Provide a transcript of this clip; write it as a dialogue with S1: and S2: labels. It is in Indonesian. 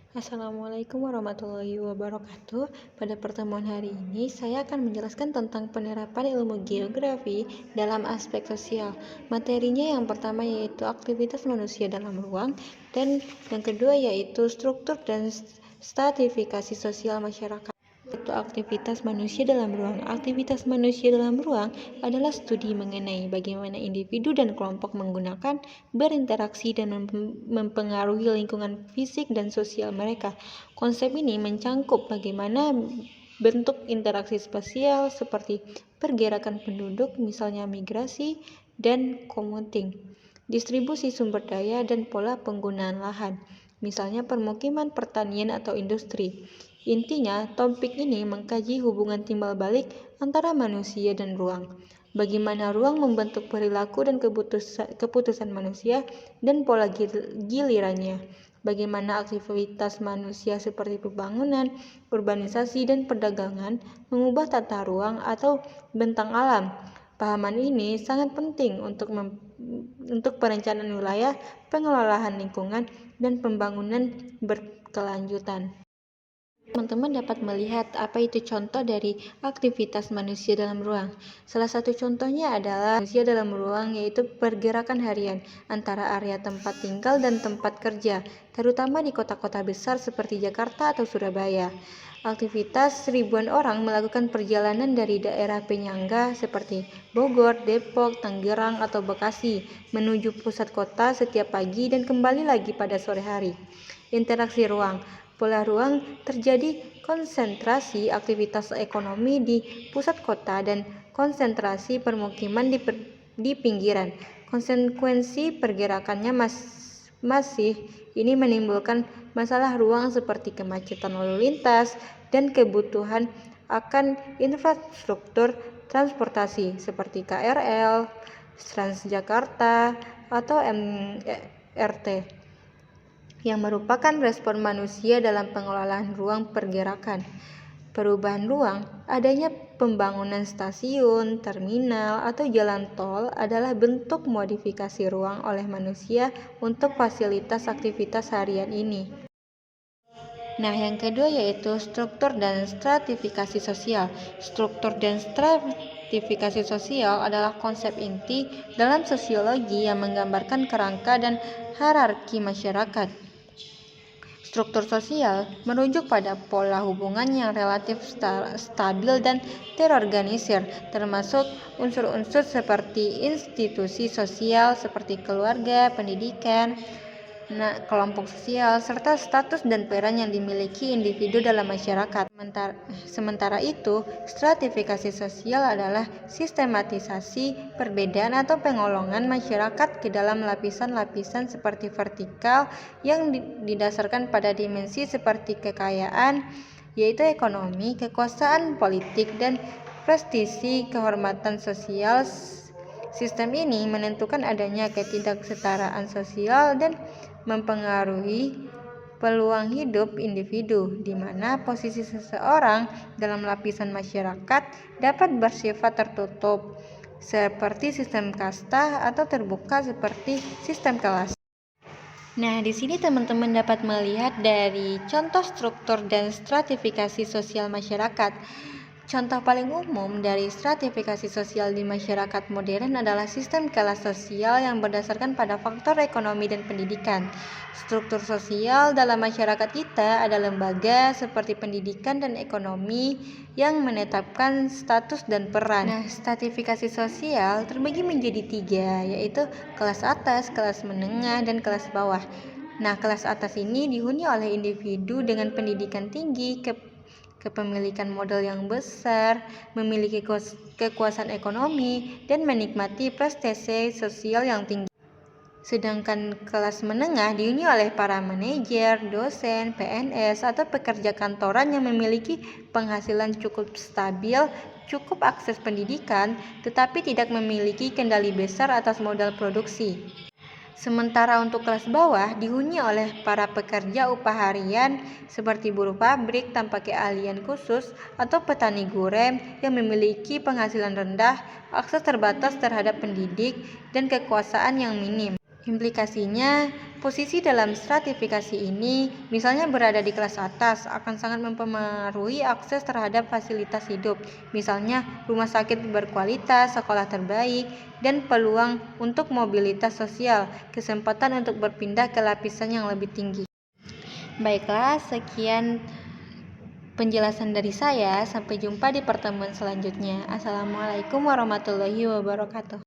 S1: Assalamualaikum warahmatullahi wabarakatuh. Pada pertemuan hari ini, saya akan menjelaskan tentang penerapan ilmu geografi dalam aspek sosial. Materinya yang pertama yaitu aktivitas manusia dalam ruang, dan yang kedua yaitu struktur dan stratifikasi sosial masyarakat. Yaitu aktivitas manusia dalam ruang. Aktivitas manusia dalam ruang adalah studi mengenai bagaimana individu dan kelompok menggunakan, berinteraksi, dan mempengaruhi lingkungan fisik dan sosial mereka. Konsep ini mencangkup bagaimana bentuk interaksi spasial seperti pergerakan penduduk, misalnya migrasi dan commuting, distribusi sumber daya, dan pola penggunaan lahan, misalnya permukiman, pertanian, atau industri. Intinya, topik ini mengkaji hubungan timbal balik antara manusia dan ruang. Bagaimana ruang membentuk perilaku dan keputusan manusia dan pola gilirannya. Bagaimana aktivitas manusia seperti pembangunan, urbanisasi, dan perdagangan mengubah tata ruang atau bentang alam. Pahaman ini sangat penting untuk perencanaan wilayah, pengelolaan lingkungan, dan pembangunan berkelanjutan. Teman-teman dapat melihat apa itu contoh dari aktivitas manusia dalam ruang. Salah satu contohnya adalah manusia dalam ruang, yaitu pergerakan harian antara area tempat tinggal dan tempat kerja, terutama di kota-kota besar seperti Jakarta atau Surabaya. Aktivitas ribuan orang melakukan perjalanan dari daerah penyangga seperti Bogor, Depok, Tangerang, atau Bekasi menuju pusat kota setiap pagi dan kembali lagi pada sore hari. Interaksi ruang. Pola ruang terjadi konsentrasi aktivitas ekonomi di pusat kota dan konsentrasi permukiman di pinggiran. Konsekuensi pergerakannya masih ini menimbulkan masalah ruang seperti kemacetan lalu lintas dan kebutuhan akan infrastruktur transportasi seperti KRL, Transjakarta, atau MRT, yang merupakan respon manusia dalam pengelolaan ruang pergerakan. Perubahan ruang, adanya pembangunan stasiun, terminal, atau jalan tol adalah bentuk modifikasi ruang oleh manusia untuk fasilitas aktivitas harian ini. Nah, yang kedua yaitu struktur dan stratifikasi sosial. Struktur dan stratifikasi sosial adalah konsep inti dalam sosiologi yang menggambarkan kerangka dan hierarki masyarakat. Struktur sosial merujuk pada pola hubungan yang relatif stabil dan terorganisir, termasuk unsur-unsur seperti institusi sosial seperti keluarga, pendidikan, kelompok sosial, serta status dan peran yang dimiliki individu dalam masyarakat. Sementara itu, stratifikasi sosial adalah sistematisasi perbedaan atau pengolongan masyarakat ke dalam lapisan-lapisan seperti vertikal yang didasarkan pada dimensi seperti kekayaan, yaitu ekonomi, kekuasaan politik, dan prestisi kehormatan sosial. Sistem ini menentukan adanya ketidaksetaraan sosial dan mempengaruhi peluang hidup individu, di mana posisi seseorang dalam lapisan masyarakat dapat bersifat tertutup, seperti sistem kasta, atau terbuka seperti sistem kelas. Nah, di sini teman-teman dapat melihat dari contoh struktur dan stratifikasi sosial masyarakat. Contoh paling umum dari stratifikasi sosial di masyarakat modern adalah sistem kelas sosial yang berdasarkan pada faktor ekonomi dan pendidikan. Struktur sosial dalam masyarakat kita ada lembaga seperti pendidikan dan ekonomi yang menetapkan status dan peran. Nah, stratifikasi sosial terbagi menjadi 3, yaitu kelas atas, kelas menengah, dan kelas bawah. Nah, kelas atas ini dihuni oleh individu dengan pendidikan tinggi, kepemilikan modal yang besar, memiliki kekuasaan ekonomi, dan menikmati prestasi sosial yang tinggi. Sedangkan kelas menengah dihuni oleh para manajer, dosen, PNS, atau pekerja kantoran yang memiliki penghasilan cukup stabil, cukup akses pendidikan, tetapi tidak memiliki kendali besar atas modal produksi. Sementara untuk kelas bawah dihuni oleh para pekerja upah harian seperti buruh pabrik tanpa keahlian khusus atau petani gurem yang memiliki penghasilan rendah, akses terbatas terhadap pendidik, dan kekuasaan yang minim. Implikasinya, posisi dalam stratifikasi ini, misalnya berada di kelas atas, akan sangat mempengaruhi akses terhadap fasilitas hidup, misalnya rumah sakit berkualitas, sekolah terbaik, dan peluang untuk mobilitas sosial, kesempatan untuk berpindah ke lapisan yang lebih tinggi. Baiklah, sekian penjelasan dari saya. Sampai jumpa di pertemuan selanjutnya. Assalamualaikum warahmatullahi wabarakatuh.